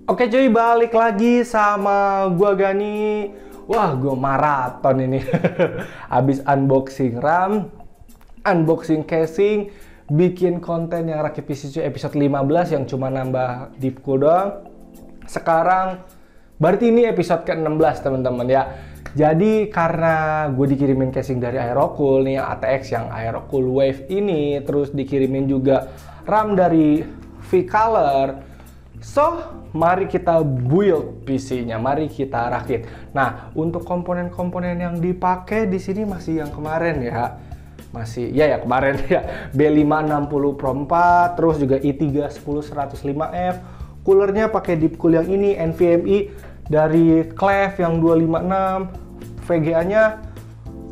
Oke cuy, balik lagi sama gua Gani. Wah, gua maraton ini. Habis unboxing RAM, unboxing casing, bikin konten yang rakit PC cuy episode 15 yang cuma nambah deepcool doang. Sekarang berarti ini episode ke-16 teman-teman ya. Jadi karena gue dikirimin casing dari Aerocool nih, ATX yang Aerocool Wave ini, terus dikirimin juga RAM dari V-Color. So, mari kita build PC-nya, mari kita rakit. Nah, untuk komponen-komponen yang dipakai di sini masih yang kemarin ya. Masih ya kemarin ya. B560 Pro 4, terus juga i3 10105F. Coolernya pakai deep cool yang ini, NVMe dari Cleve yang 256. VGA-nya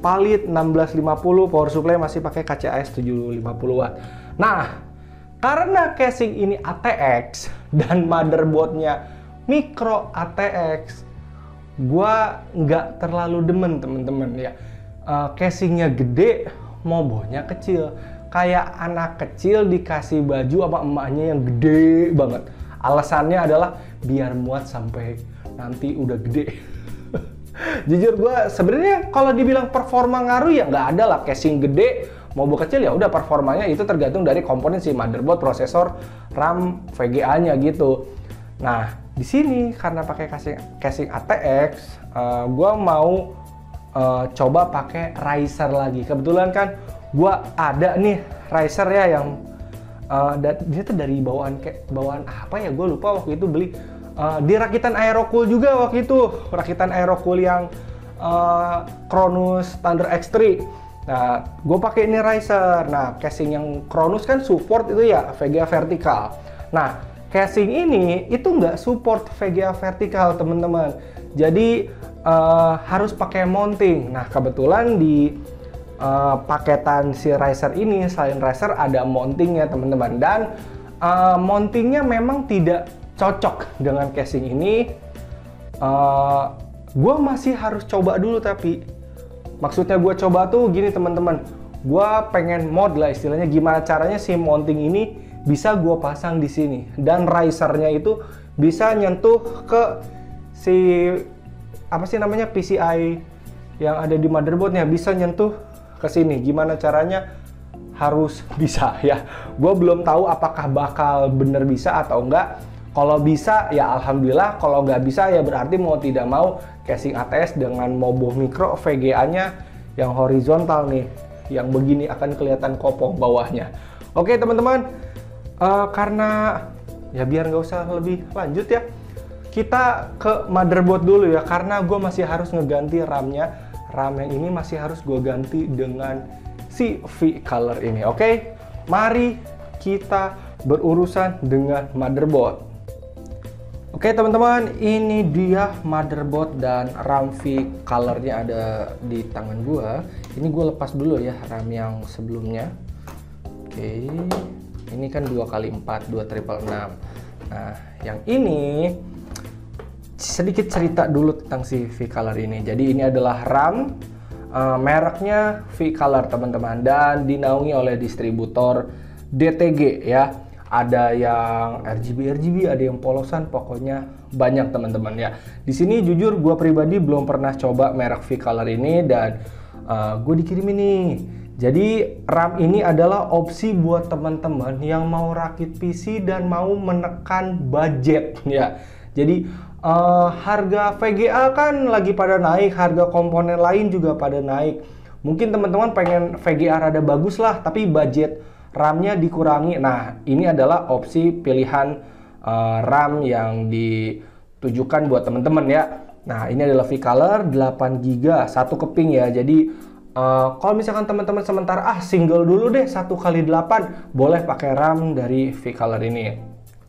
Palit 1650, power supply masih pakai KCAS 750 watt. Nah, karena casing ini ATX dan motherboardnya micro ATX, gua nggak terlalu demen temen-temen ya. Casingnya gede, mobonya kecil. Kayak anak kecil dikasih baju sama emaknya yang gede banget. Alasannya adalah biar muat sampai nanti udah gede. Jujur gue sebenarnya kalau dibilang performa ngaruh ya nggak ada lah. Casing gede mau kecil ya udah, performanya itu tergantung dari komponen si motherboard, prosesor, RAM, VGA-nya gitu. Nah di sini karena pakai casing ATX, gue mau coba pakai riser lagi. Kebetulan kan gue ada nih riser ya yang dia tuh dari bawaan apa ya, gue lupa waktu itu beli. Di rakitan Aerocool juga waktu itu, rakitan Aerocool yang Cronus Thunder X3. Nah, gue pakai ini riser. Nah, casing yang Cronus kan support itu ya VGA vertikal. Nah, casing ini itu nggak support VGA vertikal teman-teman. Jadi harus pakai mounting. Nah, kebetulan di paketan si riser ini selain riser ada mountingnya teman-teman, dan mountingnya memang tidak cocok dengan casing ini. Gue masih harus coba dulu, tapi maksudnya gue coba tuh gini teman-teman, gue pengen mod lah istilahnya, gimana caranya si mounting ini bisa gue pasang di sini dan risernya itu bisa nyentuh ke si apa sih namanya PCI yang ada di motherboardnya, bisa nyentuh ke sini. Gimana caranya? Harus bisa ya. Gue belum tahu apakah bakal bener bisa atau enggak. Kalau bisa ya alhamdulillah, kalau nggak bisa ya berarti mau tidak mau casing ATS dengan mobo micro VGA-nya yang horizontal nih, yang begini akan kelihatan kopoh bawahnya. Oke teman-teman, karena ya biar nggak usah lebih lanjut ya, kita ke motherboard dulu ya, karena gue masih harus ngeganti RAM-nya. RAM yang ini masih harus gue ganti dengan si V-Color ini. Oke, mari kita berurusan dengan motherboard. Oke teman-teman, ini dia motherboard dan RAM V-Color-nya ada di tangan gua. Ini gua lepas dulu ya RAM yang sebelumnya. Oke, ini kan 2x4 2666. Nah, yang ini sedikit cerita dulu tentang si V-Color ini. Jadi ini adalah RAM, mereknya V-Color teman-teman, dan dinaungi oleh distributor DTG ya. Ada yang RGB, ada yang polosan, pokoknya banyak teman-teman ya. Di sini jujur gue pribadi belum pernah coba merek V-Color ini, dan gue dikirim ini. Jadi RAM ini adalah opsi buat teman-teman yang mau rakit PC dan mau menekan budget ya. Jadi harga VGA kan lagi pada naik, harga komponen lain juga pada naik. Mungkin teman-teman pengen VGA rada bagus lah, tapi budget RAM-nya dikurangi. Nah, ini adalah opsi pilihan RAM yang ditujukan buat teman-teman ya. Nah, ini adalah V-Color 8GB, satu keping ya. Jadi, kalau misalkan teman-teman sementara single dulu deh 1x8, boleh pakai RAM dari V-Color ini.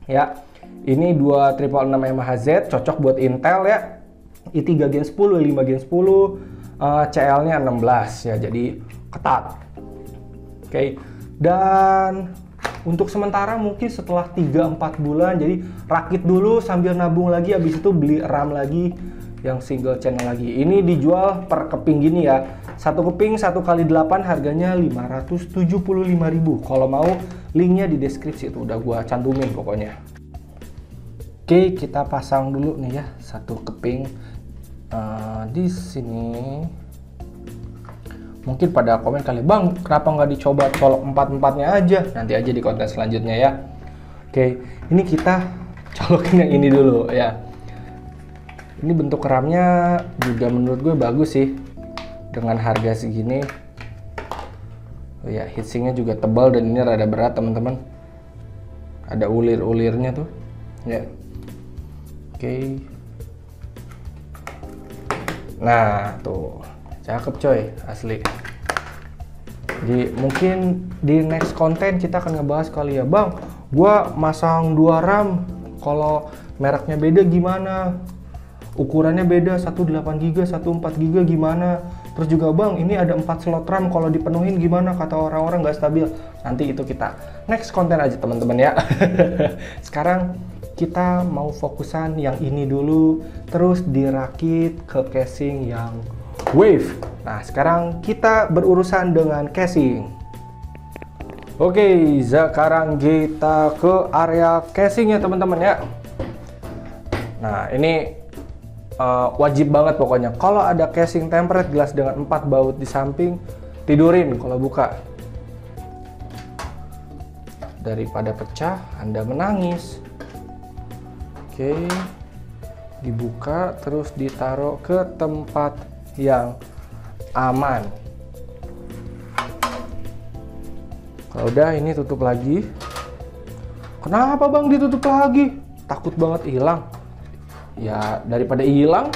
Ya, ini 2666 MHz, cocok buat Intel ya. i3 Gen 10, i5 Gen 10, CL-nya 16 ya, jadi ketat. Oke. Dan untuk sementara mungkin setelah 3-4 bulan, jadi rakit dulu sambil nabung lagi, habis itu beli RAM lagi yang single channel lagi. Ini dijual per keping gini ya. Satu keping 1x8 harganya 575.000. Kalau mau linknya di deskripsi, itu udah gua cantumin pokoknya. Oke, kita pasang dulu nih ya satu keping di sini. Mungkin pada komen kali, Bang, kenapa nggak dicoba colok empat-empatnya aja? Nanti aja di konten selanjutnya ya. Oke, ini kita colokin yang ini dulu ya. Ini bentuk keramnya juga menurut gue bagus sih dengan harga segini. Oh ya, heatsinknya juga tebal dan ini rada berat teman-teman. Ada ulir-ulirnya tuh ya. Oke. Nah tuh cakep coy, asli. Jadi mungkin di next konten kita akan ngebahas kali ya, Bang, gua masang 2 RAM, kalau mereknya beda gimana, ukurannya beda, 1 8 GB 1 4 GB gimana, terus juga Bang ini ada 4 slot RAM, kalau dipenuhin gimana, kata orang-orang nggak stabil. Nanti itu kita next konten aja teman-teman ya. Sekarang kita mau fokusan yang ini dulu, terus dirakit ke casing yang wave. Nah sekarang kita berurusan dengan casing. Oke, sekarang kita ke area casing ya teman-teman ya. Nah ini wajib banget pokoknya, kalau ada casing tempered glass dengan 4 baut di samping, tidurin kalau buka. Daripada pecah, Anda menangis. Oke, dibuka terus ditaruh ke tempat yang aman. Kalau udah ini tutup lagi. Kenapa Bang ditutup lagi? Takut banget hilang. Ya daripada hilang,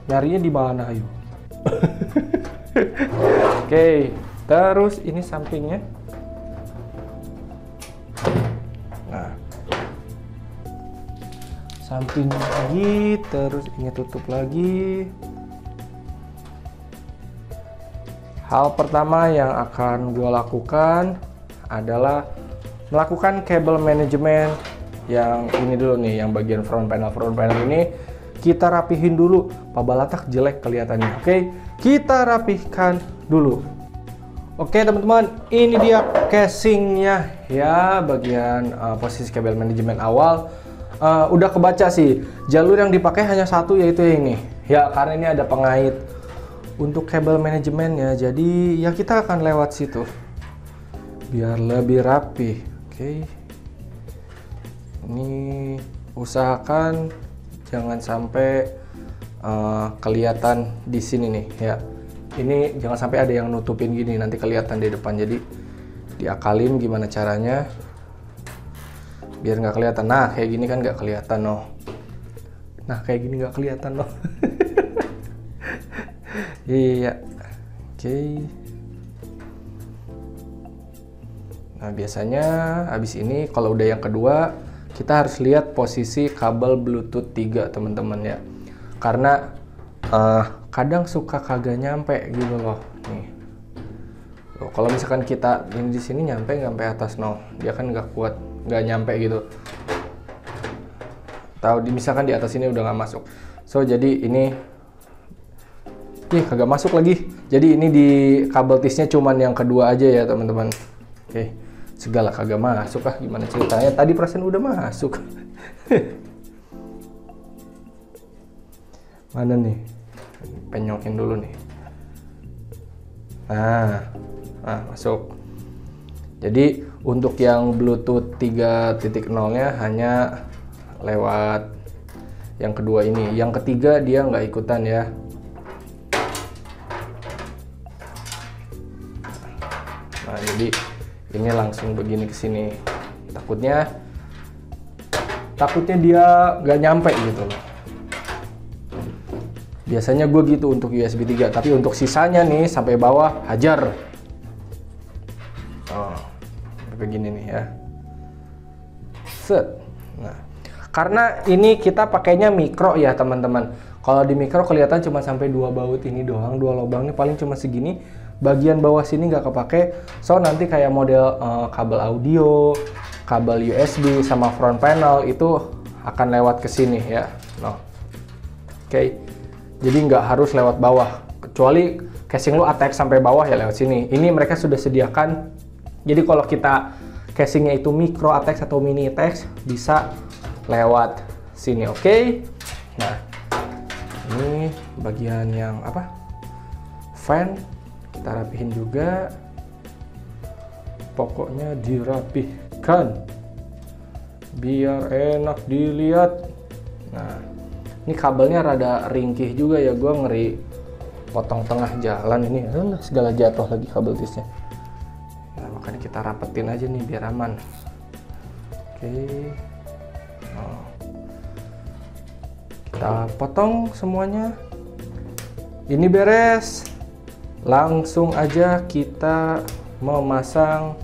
nyarinya di mana ayo? Oke, terus ini sampingnya. Nah, samping lagi, terus ini tutup lagi. Hal pertama yang akan gue lakukan adalah melakukan kabel manajemen yang ini dulu nih, yang bagian front panel ini kita rapihin dulu. Pabalatak jelek kelihatannya. Oke, kita rapihkan dulu. Oke teman-teman, ini dia casingnya ya, bagian posisi kabel manajemen awal. Udah kebaca sih, jalur yang dipakai hanya satu, yaitu ini ya, karena ini ada pengait untuk kabel manajemennya, jadi ya kita akan lewat situ biar lebih rapi. Oke, ini usahakan jangan sampai kelihatan di sini nih ya. Ini jangan sampai ada yang nutupin gini, nanti kelihatan di depan. Jadi diakalin gimana caranya biar nggak kelihatan. Nah kayak gini kan nggak kelihatan loh. Nah kayak gini nggak kelihatan loh. Iya, oke. Nah biasanya habis ini kalau udah yang kedua, kita harus lihat posisi kabel Bluetooth 3 teman-teman ya, karena kadang suka kagak nyampe gitu loh. Nih, loh, kalau misalkan kita ini di sini nyampe nggak sampai atas, no, dia kan nggak kuat, nggak nyampe gitu. Tahu misalkan di atas ini udah nggak masuk, so jadi ini kagak masuk lagi. Jadi ini di kabel tisnya cuman yang kedua aja ya teman-teman. Oke, segala kagak masuk ah, gimana ceritanya? Tadi perasaan udah masuk. Mana nih? Penyokin dulu nih. Nah masuk. Jadi untuk yang Bluetooth 3.0-nya hanya lewat yang kedua ini. Yang ketiga dia nggak ikutan ya. Nah jadi ini langsung begini ke sini. Takutnya dia nggak nyampe gitu loh. Biasanya gue gitu untuk USB 3, tapi untuk sisanya nih sampai bawah hajar. Oh, begini nih ya. Set. Nah, karena ini kita pakainya mikro ya teman-teman. Kalau di mikro kelihatan cuma sampai 2 baut ini doang, 2 lubang ini paling cuma segini. Bagian bawah sini nggak kepake. So nanti kayak model kabel audio, kabel USB sama front panel itu akan lewat ke sini ya. No. Oke. Jadi nggak harus lewat bawah, kecuali casing lu ATX sampai bawah ya lewat sini. Ini mereka sudah sediakan. Jadi kalau kita casingnya itu micro ATX atau mini ATX bisa lewat sini. Oke. Nah, ini bagian yang apa? Fan kita rapihin juga. Pokoknya dirapihkan biar enak dilihat. Nah, ini kabelnya rada ringkih juga ya, gue ngeri potong tengah jalan ini. Segala jatuh lagi kabel tisnya. Nah, makanya kita rapetin aja nih biar aman. Oke. Nah, kita potong semuanya. Ini beres. Langsung aja kita memasang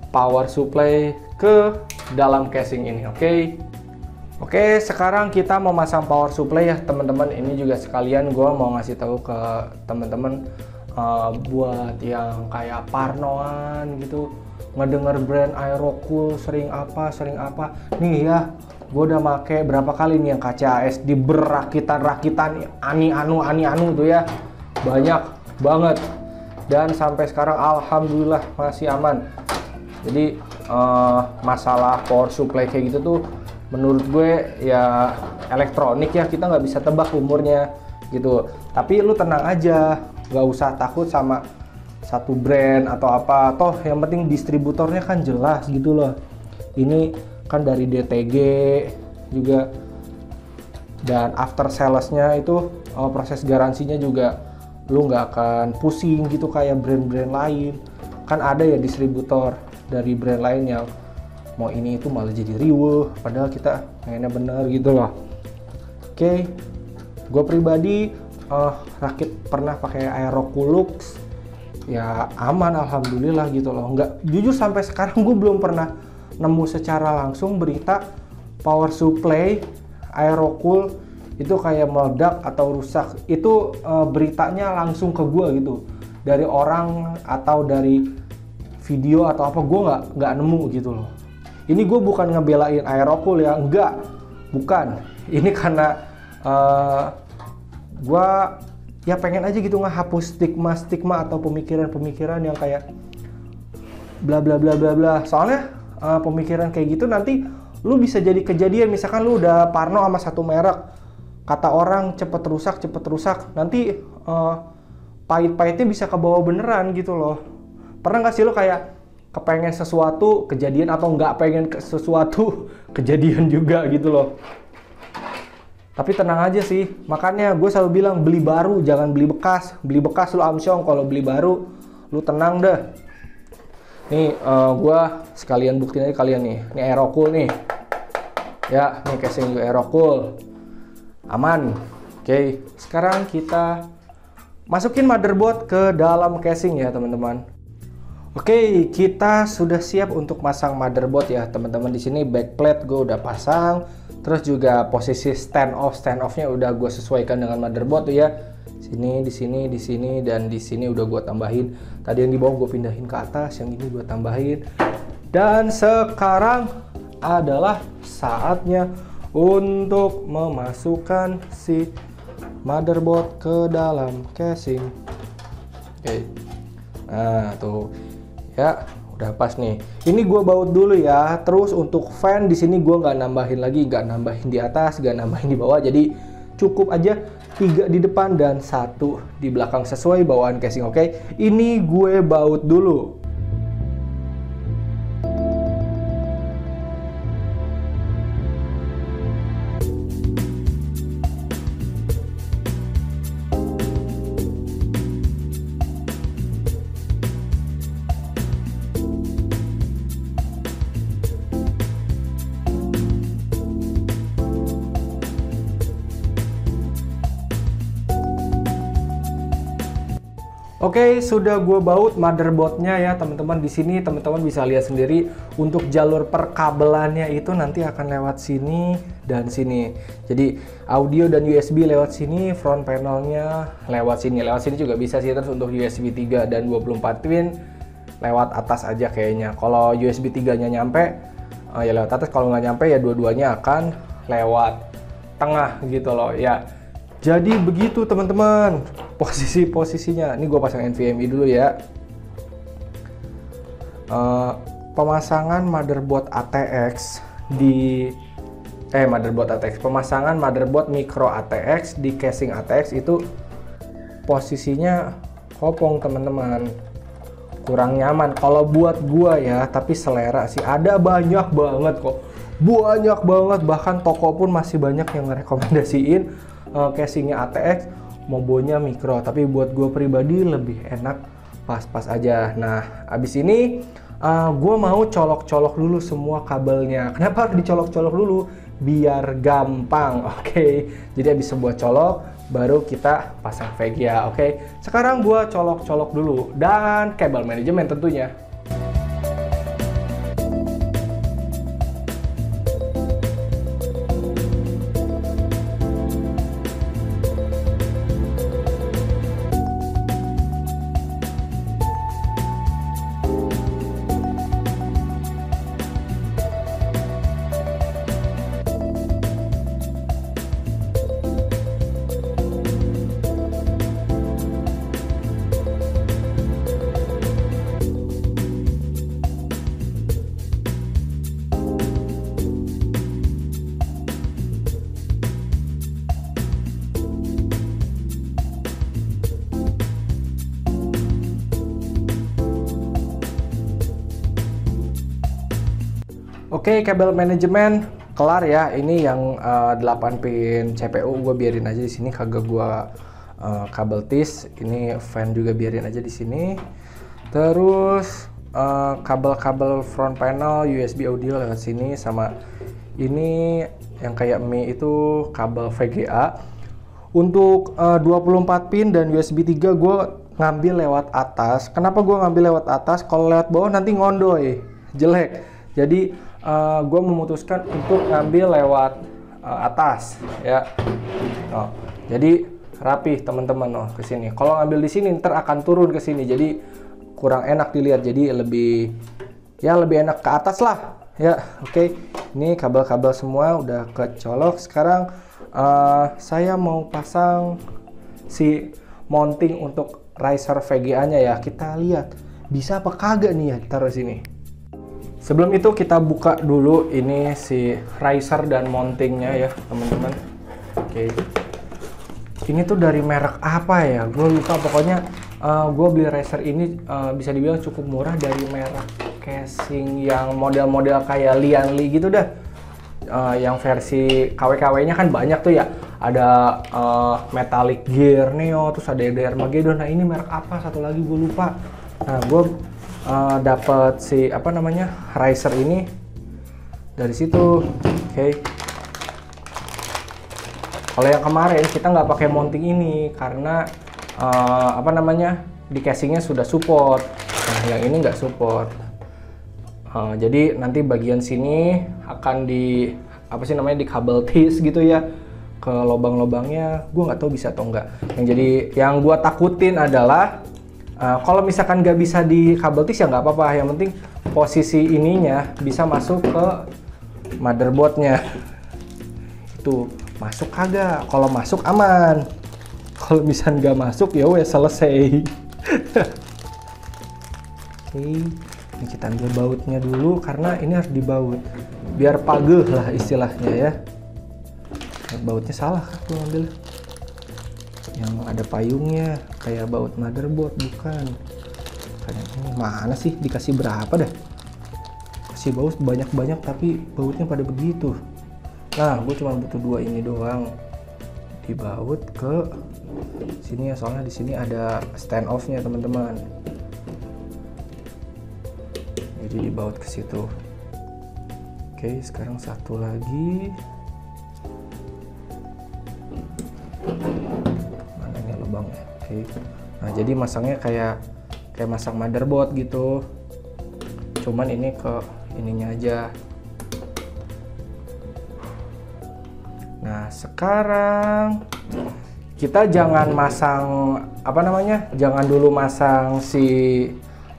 power supply ke dalam casing ini. Oke, sekarang kita mau masang power supply ya teman-teman. Ini juga sekalian gue mau ngasih tahu ke teman-teman buat yang kayak parnoan gitu, ngedenger brand Aerocool sering apa nih ya. Gue udah make berapa kali nih yang kaca AS di berakitan ani anu tuh ya, banyak banget. Dan sampai sekarang alhamdulillah masih aman. Jadi masalah power supply kayak gitu tuh menurut gue ya elektronik ya, kita nggak bisa tebak umurnya gitu. Tapi lu tenang aja, nggak usah takut sama satu brand atau apa. Toh yang penting distributornya kan jelas gitu loh. Ini kan dari DTG juga, dan after salesnya itu proses garansinya juga lu nggak akan pusing gitu kayak brand-brand lain. Kan ada ya distributor dari brand lain yang mau ini itu malah jadi riweuh, padahal kita pengennya bener gitu loh. Oke, gue pribadi pernah pakai Aerocoolux ya, aman alhamdulillah gitu loh. Nggak, jujur sampai sekarang gue belum pernah nemu secara langsung berita power supply Aerocool itu kayak meledak atau rusak. Itu beritanya langsung ke gue gitu, dari orang atau dari video atau apa, gue nggak nemu gitu loh. Ini gue bukan ngebelain Aerocool ya, enggak, bukan. Ini karena gue ya pengen aja gitu ngehapus stigma atau pemikiran yang kayak bla bla bla bla bla. Soalnya pemikiran kayak gitu nanti lu bisa jadi kejadian. Misalkan lu udah parno sama satu merek, kata orang cepet rusak, nanti pahit-pahitnya bisa kebawa beneran gitu loh. Pernah nggak sih lu kayak kepengen sesuatu kejadian atau nggak pengen sesuatu kejadian juga gitu loh. Tapi tenang aja sih, makanya gue selalu bilang beli baru jangan beli bekas. Beli bekas lu amsyong, kalau beli baru lu tenang deh. Nih gue sekalian buktiin aja kalian nih, ini Aerocool nih ya, nih casing gue Aerocool aman. Oke, sekarang kita masukin motherboard ke dalam casing ya teman-teman. Oke, kita sudah siap untuk masang motherboard ya teman-teman. Di sini backplate gue udah pasang, terus juga posisi stand off-nya udah gue sesuaikan dengan motherboard tuh ya. Sini, di sini, dan di sini udah gue tambahin. Tadi yang di bawah gue pindahin ke atas, yang ini gue tambahin. Dan sekarang adalah saatnya untuk memasukkan si motherboard ke dalam casing. Oke, nah tuh. Ya, udah pas nih. Ini gue baut dulu ya. Terus untuk fan di sini gue nggak nambahin lagi, nggak nambahin di atas, nggak nambahin di bawah. Jadi cukup aja 3 di depan dan 1 di belakang sesuai bawaan casing. Oke, ini gue baut dulu. Oke, sudah gue baut motherboardnya ya teman-teman. Di sini teman-teman bisa lihat sendiri untuk jalur perkabelannya itu nanti akan lewat sini dan sini. Jadi audio dan USB lewat sini, front panelnya lewat sini. Lewat sini juga bisa sih. Terus untuk USB 3 dan 24 pin lewat atas aja kayaknya. Kalau USB 3-nya nyampe ya lewat atas, kalau nggak nyampe ya dua-duanya akan lewat tengah gitu loh ya. Jadi begitu teman-teman posisinya. Ini gue pasang NVMe dulu ya. pemasangan motherboard ATX pemasangan motherboard micro ATX di casing ATX itu posisinya kopong teman-teman, kurang nyaman kalau buat gua ya, tapi selera sih ada banyak banget kok, bahkan toko pun masih banyak yang ngerekomendasiin casingnya ATX, mobonya micro, tapi buat gua pribadi lebih enak pas-pas aja. Nah, abis ini gue mau colok-colok dulu semua kabelnya. Kenapa harus dicolok-colok dulu? Biar gampang, oke? Jadi abis sebuah colok, baru kita pasang VGA, oke? Sekarang gue colok-colok dulu, dan kabel manajemen tentunya. Oke, kabel manajemen kelar ya. Ini yang 8 pin CPU gue biarin aja di sini, kagak gue kabel tis. Ini fan juga biarin aja di sini. Terus kabel-kabel front panel USB audio lewat sini, sama ini yang kayak Mi itu kabel VGA. Untuk 24 pin dan USB 3 gue ngambil lewat atas. Kenapa gue ngambil lewat atas? Kalau lewat bawah nanti ngondoy, jelek. Jadi gue memutuskan untuk ngambil lewat atas ya. Jadi rapih teman-teman ke sini. Kalau ngambil di sini ntar akan turun ke sini, jadi kurang enak dilihat. Jadi lebih enak ke atas lah ya. Oke, ini kabel-kabel semua udah kecolok. Sekarang saya mau pasang si mounting untuk riser VGA-nya ya. Kita lihat bisa apa kagak nih ya taruh sini. Sebelum itu kita buka dulu ini si riser dan mountingnya ya teman-teman. Oke. Ini tuh dari merek apa ya? Gue lupa, pokoknya gue beli riser ini bisa dibilang cukup murah, dari merek casing yang model-model kayak Lianli gitu dah. Yang versi KW-KW-nya kan banyak tuh ya. Ada Metallic Gear Neo, terus ada dari Armageddon. Nah ini merek apa? Satu lagi gue lupa. Nah gue dapat si riser ini dari situ. Oke. Kalau yang kemarin kita nggak pakai mounting ini karena di casingnya sudah support. Nah yang ini nggak support. Jadi nanti bagian sini akan di di kabel tis gitu ya, ke lubang-lubangnya. Gue nggak tahu bisa atau enggak. Yang gue takutin adalah kalau misalkan nggak bisa di kabel tis ya nggak apa-apa, yang penting posisi ininya bisa masuk ke motherboardnya. Itu masuk kagak? Kalau masuk aman, kalau misalkan nggak masuk ya wes selesai. Oke, ini kita ambil bautnya dulu karena ini harus dibaut biar pageh lah istilahnya ya. Bautnya salah aku ambil, yang ada payungnya kayak baut motherboard, bukan. Kayak ini mana sih, dikasih berapa dah? Kasih baut banyak-banyak tapi bautnya pada begitu. Nah, gue cuma butuh 2 ini doang. Dibaut ke sini ya, soalnya di sini ada stand off-nya teman-teman. Jadi dibaut ke situ. Oke, sekarang satu lagi. Oke. Nah jadi masangnya kayak masang motherboard gitu, cuman ini ke ininya aja. Nah sekarang kita jangan masang jangan dulu masang si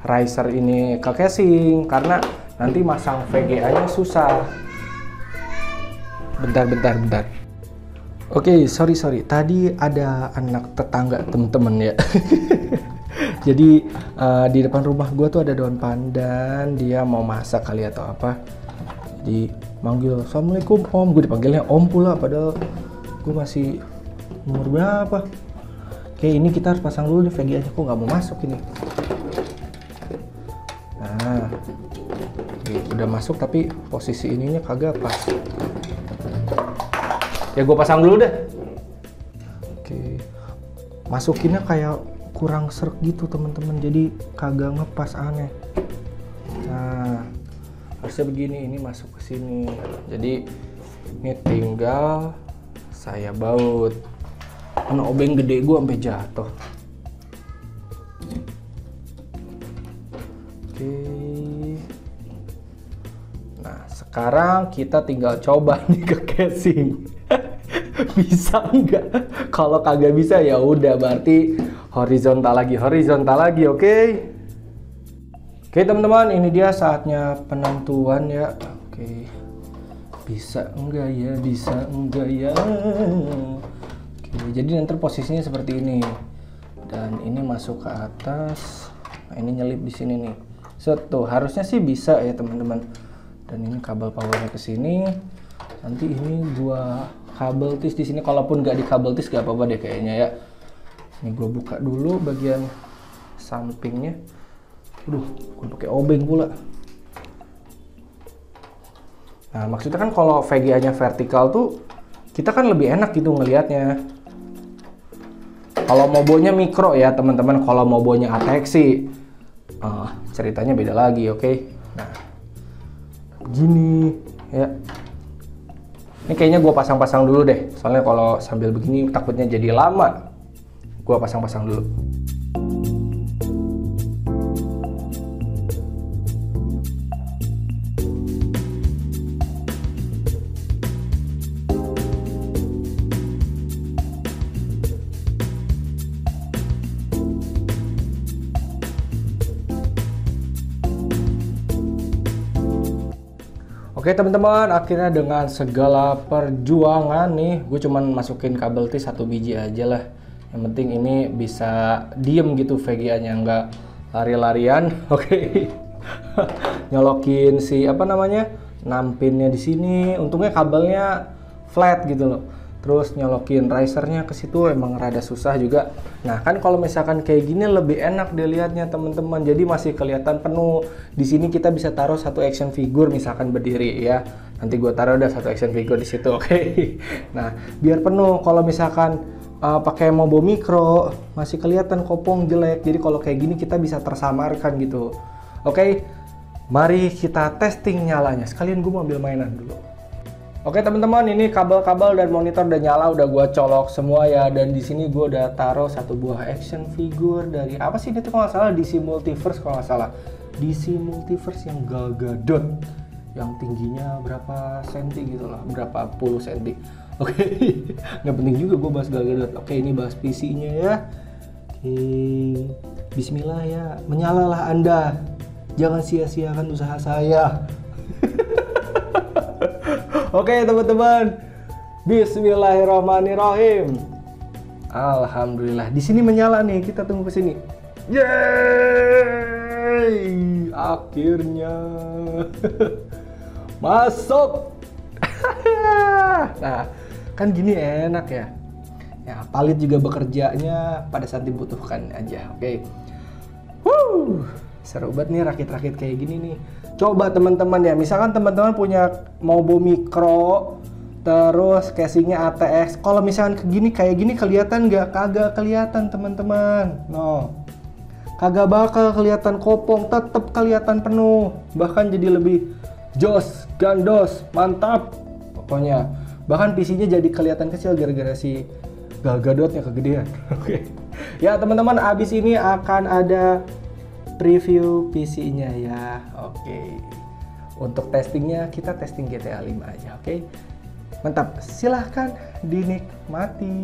riser ini ke casing karena nanti masang VGA-nya susah. Bentar. Oke, sorry. Tadi ada anak tetangga temen-temen ya. Jadi di depan rumah gue tuh ada daun pandan, dia mau masak kali atau apa. Jadi manggil, "Assalamualaikum Om." Gue dipanggilnya Om pula, padahal gue masih umur berapa. Oke, ini kita harus pasang dulu nih VGA-nya, kok nggak mau masuk ini. Nah, oke, udah masuk tapi posisi ininya kagak pas. Ya gue pasang dulu deh. Oke, masukinnya kayak kurang serk gitu teman-teman, jadi kagak ngepas, aneh. Nah, harusnya begini, ini masuk ke sini. Jadi ini tinggal saya baut. Mana obeng gede gue sampai jatuh. Oke. Nah, sekarang kita tinggal coba nih ke casing. Bisa nggak? Kalau kagak bisa ya udah, berarti horizontal lagi, oke? Oke teman-teman, ini dia saatnya penentuan ya. Oke, bisa enggak ya, bisa enggak ya. Oke, jadi nanti posisinya seperti ini, dan ini masuk ke atas. Nah, ini nyelip di sini nih. Tuh, harusnya sih bisa ya teman-teman. Dan ini kabel powernya ke sini. Nanti ini gua kabel tis di sini. Kalaupun nggak di kabel tis nggak apa-apa deh kayaknya ya. Ini gua buka dulu bagian sampingnya. Aduh, gue pakai obeng pula. Nah, maksudnya kan kalau VGA-nya vertikal tuh kita kan lebih enak gitu ngelihatnya. Kalau mobonya mikro ya teman-teman, kalau mobonya ATX sih ceritanya beda lagi, oke? Nah, gini ya. Ini kayaknya gue pasang-pasang dulu deh, soalnya kalau sambil begini takutnya jadi lama. Gue pasang-pasang dulu. Oke teman-teman, akhirnya dengan segala perjuangan nih, gue cuman masukin kabel T 1 biji aja lah. Yang penting ini bisa diem gitu VGA-nya, nggak lari-larian. Oke, nyolokin si apa namanya, 6 pinnya di sini. Untungnya kabelnya flat gitu loh. Terus nyolokin risernya ke situ emang rada susah juga. Nah kan kalau misalkan kayak gini lebih enak dilihatnya teman-teman. Jadi masih kelihatan penuh. Di sini kita bisa taruh satu action figure misalkan berdiri ya. Nanti gue taruh udah satu action figure di situ, oke? Nah biar penuh. Kalau misalkan pakai mobo mikro masih kelihatan kopong jelek. Jadi kalau kayak gini kita bisa tersamarkan gitu, oke? Mari kita testing nyalanya. Sekalian gue mau ambil mainan dulu. Oke teman-teman, ini kabel-kabel dan monitor udah nyala, udah gua colok semua ya. Dan di sini gua udah taruh satu buah action figure dari apa sih itu kalau nggak salah, DC Multiverse kalau nggak salah. DC Multiverse yang Gal Gadot, yang tingginya berapa senti gitu lah, berapa puluh senti. Oke, nggak penting juga gua bahas Gal Gadot. Oke, ini bahas PC-nya ya. Oke, Bismillah ya, menyalalah Anda. Jangan sia-siakan usaha saya. Oke teman-teman, Bismillahirrahmanirrahim. Alhamdulillah, di sini menyala nih. Kita tunggu ke sini. Yeay, akhirnya masuk. Nah, kan gini enak ya. Ya, Palit juga bekerjanya pada saat dibutuhkan aja. Oke. Seru banget nih rakit-rakit kayak gini nih. Coba teman-teman ya, misalkan teman-teman punya mobo mikro, terus casingnya ATX. Kalau misalkan kayak gini kelihatan nggak? Kagak kelihatan teman-teman. No, kagak bakal kelihatan kopong, tetap kelihatan penuh. Bahkan jadi lebih jos, gandos, mantap. Pokoknya, bahkan PC-nya jadi kelihatan kecil gara-gara si Gal Gadotnya kegedean. Oke. Ya teman-teman, abis ini akan ada preview PC-nya ya. Oke. Untuk testingnya kita testing GTA 5 aja, oke? Mantap. Silahkan dinikmati.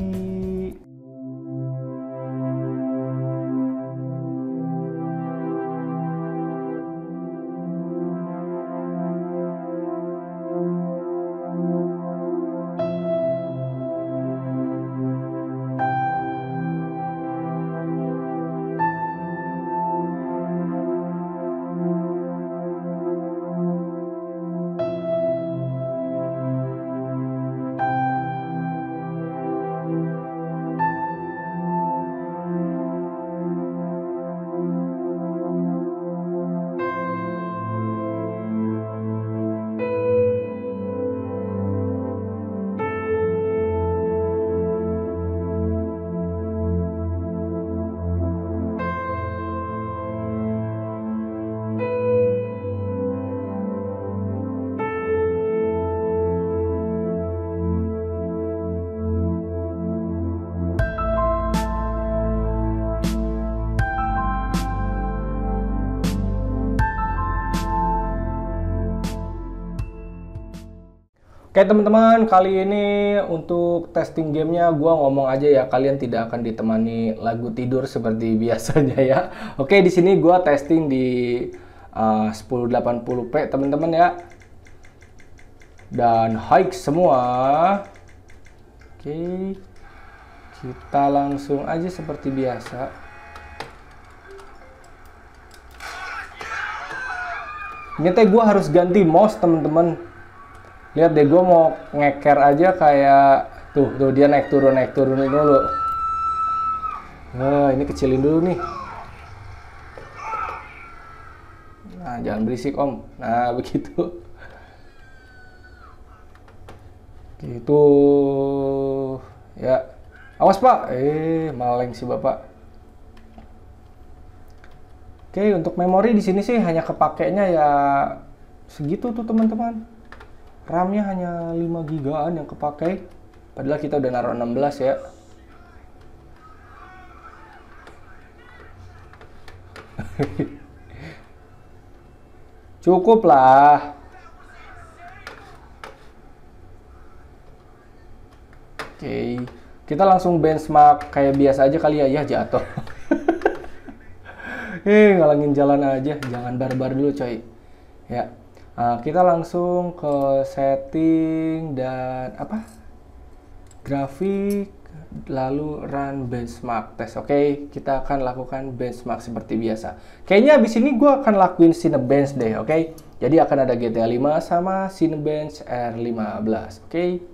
Oke teman-teman, kali ini untuk testing gamenya gue ngomong aja ya, kalian tidak akan ditemani lagu tidur seperti biasanya ya. Oke, di sini gue testing di 1080p teman-teman ya, dan high semua. Oke, kita langsung aja seperti biasa. Ini teh gue harus ganti mouse teman-teman. Lihat deh, gue mau ngeker aja kayak tuh dia naik turun dulu. Nah, ini kecilin dulu nih. Nah, jangan berisik om. Nah, begitu. Gitu. Ya. Awas pak. Maleng sih bapak. Oke, untuk memori di sini sih hanya kepakainya ya segitu tuh teman-teman. RAM-nya hanya 5 gigaan yang kepakai. Padahal kita udah naruh 16 ya. Cukup lah. Oke, kita langsung benchmark kayak biasa aja kali ya. Ya jatuh. Ngalangin jalan aja. Jangan barbar dulu coy. Ya. Kita langsung ke setting dan grafik, lalu run benchmark test. Oke, kita akan lakukan benchmark seperti biasa. Kayaknya abis ini gue akan lakuin Cinebench deh. Oke, jadi akan ada GTA 5 sama Cinebench R15. Oke.